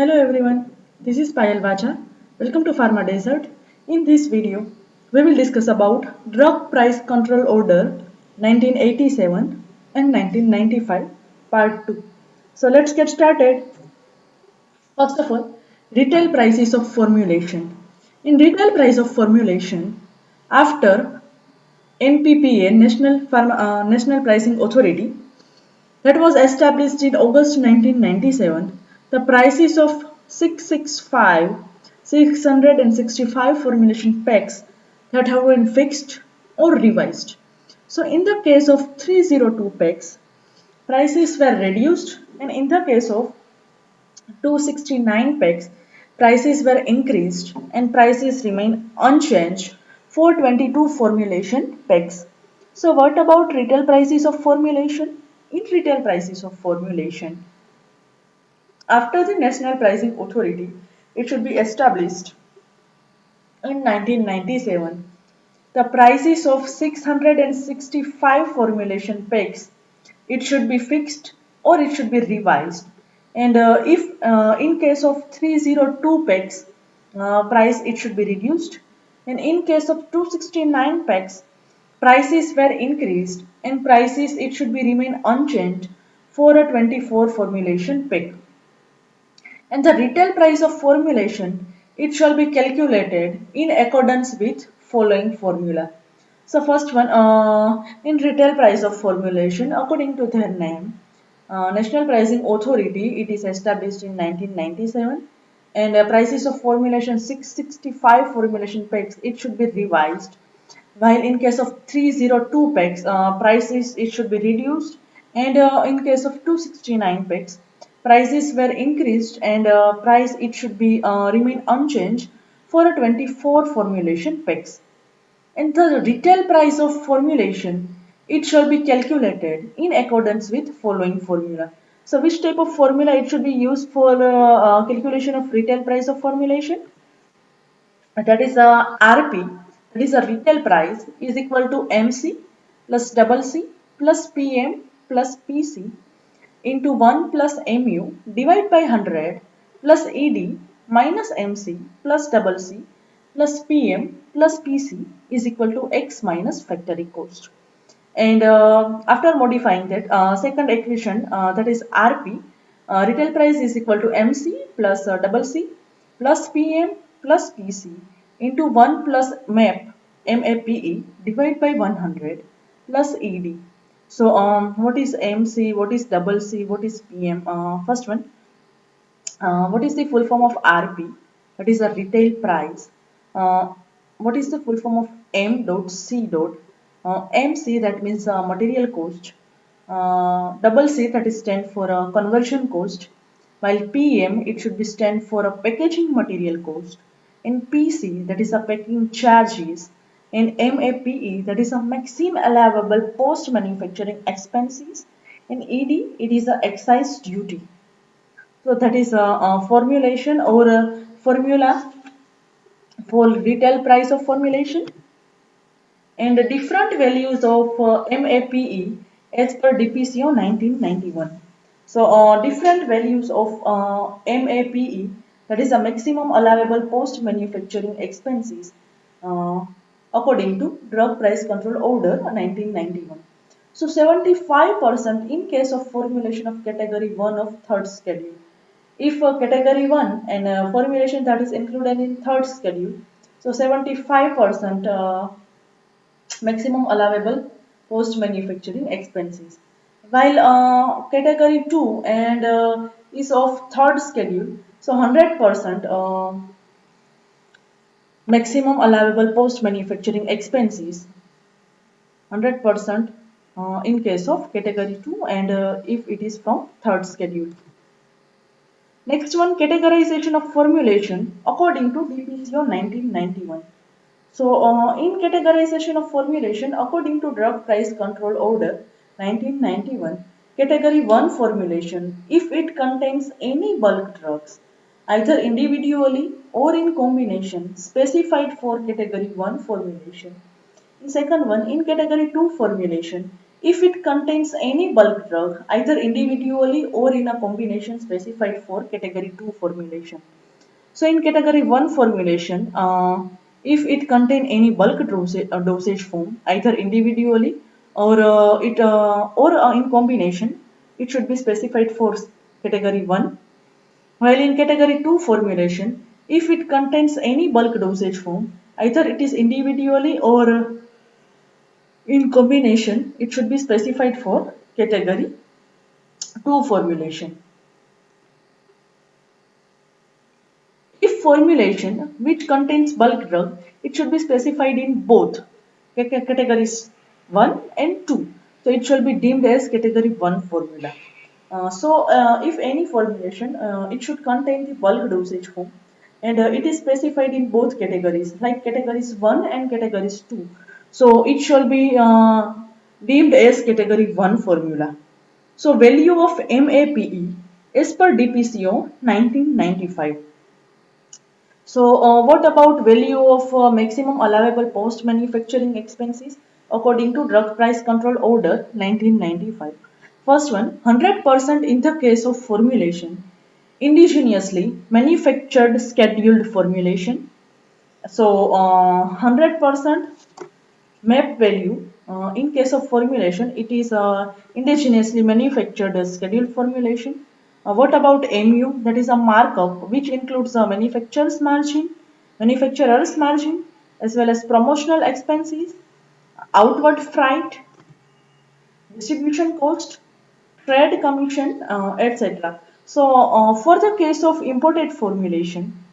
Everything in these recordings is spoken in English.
Hello everyone, this is Payal Vacha. Welcome to Pharma Desert. In this video, we will discuss about Drug Price Control Order 1987 and 1995 Part 2. So let's get started. First of all, retail prices of formulation. In retail price of formulation, after NPPA National Pricing Authority that was established in August 1997, the prices of 665, 665 formulation packs that have been fixed or revised. So in the case of 302 packs, prices were reduced, and in the case of 269 packs, prices were increased and prices remain unchanged for 22 formulation packs. So what about retail prices of formulation? In retail prices of formulation, after the National Pricing Authority, it should be established in 1997. The prices of 665 formulation packs, it should be fixed or it should be revised. And if in case of 302 packs, price it should be reduced. And in case of 269 packs, prices were increased and prices it should be remain unchanged for a 24 formulation pack. And the retail price of formulation, it shall be calculated in accordance with following formula. So first one, in retail price of formulation, according to their name, National Pricing Authority, it is established in 1997, and prices of formulation 665 formulation packs, it should be revised, while in case of 302 packs, prices it should be reduced, and in case of 269 packs, prices were increased and price it should be remain unchanged for a 24 formulation packs. And the retail price of formulation, it shall be calculated in accordance with following formula. So which type of formula it should be used for calculation of retail price of formulation? That is a RP, that is a retail price, is equal to MC plus double C plus PM plus PC into 1 plus mu divided by 100 plus ED minus MC plus double C plus PM plus PC is equal to X minus factory cost. And after modifying that, second equation, that is RP, retail price is equal to MC plus double C plus PM plus PC into 1 plus MAPE divided by 100 plus ED. So what is MC, what is double C, what is PM? First one, what is the full form of RP? That is a retail price. What is the full form of M dot C dot? MC, that means material cost. Double C, that is stand for conversion cost. While PM, it should be stand for a packaging material cost. In PC, that is a packing charges. In MAPE, that is a maximum allowable post manufacturing expenses. In ED, it is a excise duty. So that is a formulation or a formula for retail price of formulation, and the different values of MAPE as per DPCO 1991. So different values of MAPE, that is a maximum allowable post manufacturing expenses, uh, according to Drug Price Control Order 1991. So 75% in case of formulation of category 1 of third schedule. If category 1 and formulation that is included in third schedule, so 75% maximum allowable post manufacturing expenses. While category 2 and is of third schedule, so 100% maximum allowable post manufacturing expenses, 100% in case of category 2 and if it is from third schedule. Next one, categorization of formulation according to DPCO 1991. So, in categorization of formulation according to Drug Price Control Order 1991, Category 1 formulation, if it contains any bulk drugs, either individually or in combination, specified for Category 1 formulation. In second one, in Category 2 formulation, if it contains any bulk drug either individually or in a combination specified for category 2 formulation. So in category 1 formulation, if it contain any bulk dosage form either individually or in combination, it should be specified for category 1. While in category 2 formulation, if it contains any bulk dosage form, either it is individually or in combination, it should be specified for category 2 formulation. If formulation which contains bulk drug, it should be specified in both categories 1 and 2. So it shall be deemed as category 1 formula. If any formulation, it should contain the bulk dosage form and it is specified in both categories like categories 1 and categories 2. So it shall be deemed as category 1 formula. So value of MAPE as per DPCO 1995. What about value of maximum allowable post-manufacturing expenses according to Drug Price Control Order 1995? First one, 100% in the case of formulation, indigenously manufactured scheduled formulation. 100% MAP value in case of formulation, it is indigenously manufactured scheduled formulation. What about MU? That is a markup which includes manufacturer's margin, as well as promotional expenses, outward freight, distribution cost, trade commission, etc. For the case of imported formulation,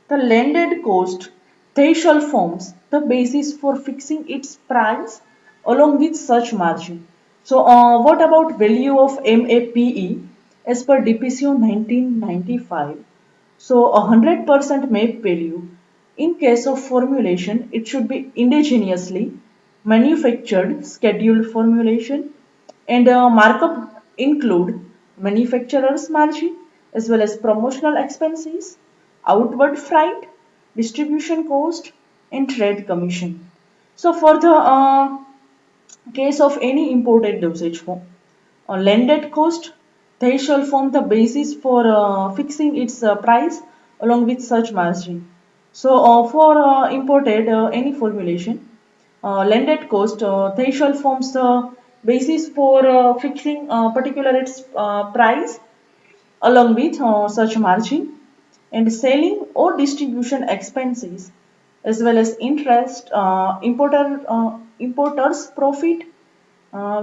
the landed cost threshold forms the basis for fixing its price along with such margin. What about value of MAPE as per DPCO 1995? 100% MAP value. In case of formulation, it should be indigenously manufactured scheduled formulation and markup include manufacturer's margin as well as promotional expenses, outward freight, distribution cost, and trade commission. So for the case of any imported dosage form, landed cost, they shall form the basis for fixing its price along with such margin. For imported any formulation, landed cost threshold forms the basis for fixing particular its price along with such margin and selling or distribution expenses as well as interest importers profit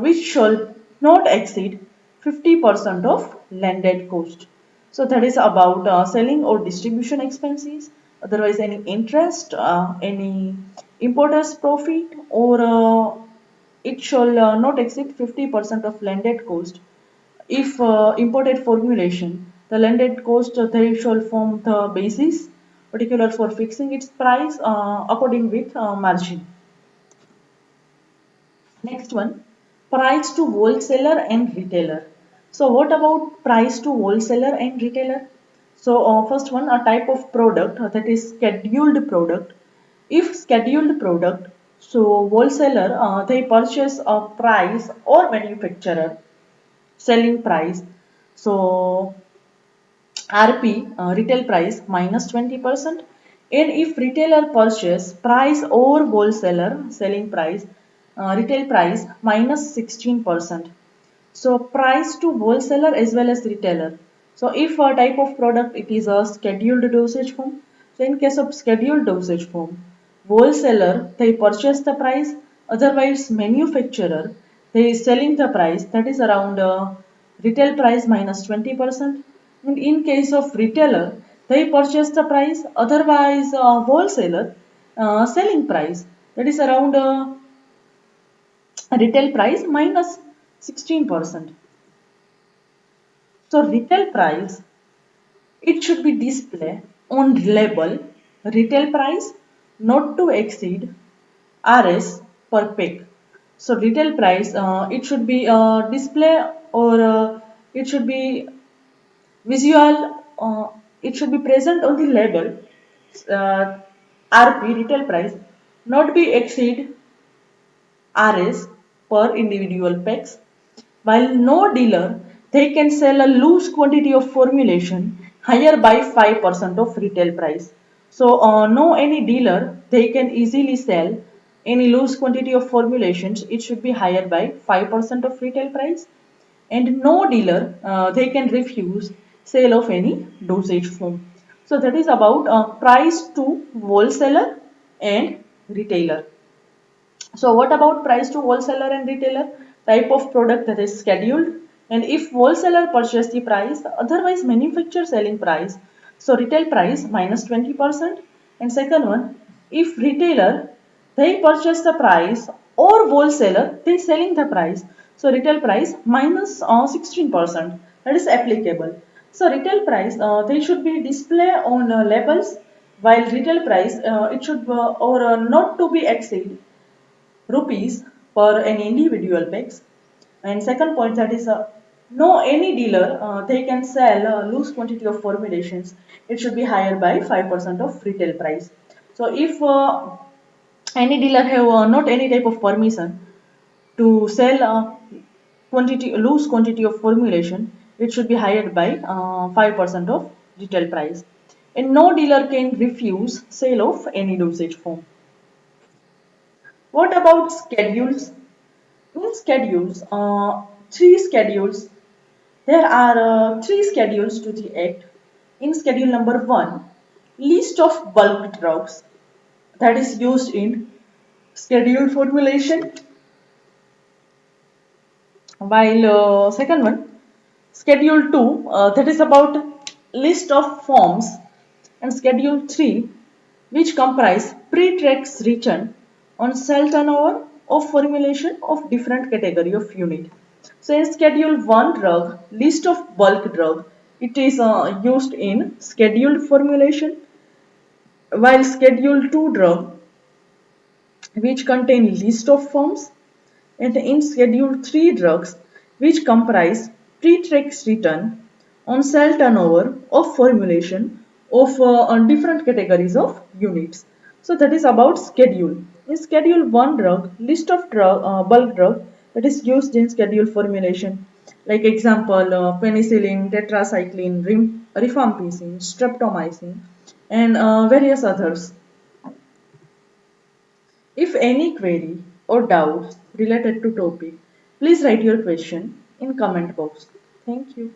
which shall not exceed 50% of landed cost. So that is about selling or distribution expenses, otherwise any interest, any importer's profit or it shall not exceed 50% of landed cost. If imported formulation, the landed cost they shall form the basis particular for fixing its price according with margin. Next one, price to wholesaler and retailer. So what about price to wholesaler and retailer? First one, a type of product that is scheduled product. If scheduled product, so wholesaler they purchase a price or manufacturer selling price. So RP retail price minus 20%, and if retailer purchase price or wholesaler selling price retail price minus 16%. So price to wholesaler as well as retailer. So if a type of product it is a scheduled dosage form. So in case of scheduled dosage form, wholesaler they purchase the price, otherwise manufacturer they is selling the price that is around retail price minus 20%. And in case of retailer, they purchase the price, otherwise wholesaler selling price that is around retail price minus 16%. So retail price, it should be displayed on label retail price not to exceed RS per pack. So retail price, it should be display or it should be visual, it should be present on the label RP retail price not be exceed RS per individual packs, while no dealer they can sell a loose quantity of formulation higher by 5% of retail price. So no any dealer they can easily sell any loose quantity of formulations, it should be higher by 5% of retail price, and no dealer they can refuse sale of any dosage form. So that is about price to wholesaler and retailer. So what about price to wholesaler and retailer? Type of product that is scheduled. And if wholesaler purchase the price, otherwise manufacturer selling price. So retail price minus 20%. And second one, if retailer they purchase the price or wholesaler they selling the price. So retail price minus 16%. That is applicable. So retail price they should be display on labels, while retail price it should or not to be exceed rupees per an individual packs. And second point that is no any dealer they can sell a loose quantity of formulations. It should be higher by 5% of retail price. So if any dealer have not any type of permission to sell quantity loose quantity of formulation, it should be higher by 5% of retail price. And no dealer can refuse sale of any dosage form. What about schedules? In schedules, three schedules, there are three schedules to the act. In schedule number one, list of bulk drugs that is used in scheduled formulation, while second one, schedule 2 that is about list of forms, and schedule 3 which comprise pre-tracks written on cell turnover of formulation of different category of unit. So in schedule 1 drug, list of bulk drug, it is used in scheduled formulation, while schedule 2 drug which contain list of forms, and in Schedule 3 drugs which comprise pre-tracks written on cell turnover of formulation of on different categories of units. So that is about schedule. In Schedule 1 drug, list of bulk drug that is used in schedule formulation, like example penicillin, tetracycline, rifampicin, streptomycin, and various others. If any query or doubts related to topic, please write your question in comment box. Thank you.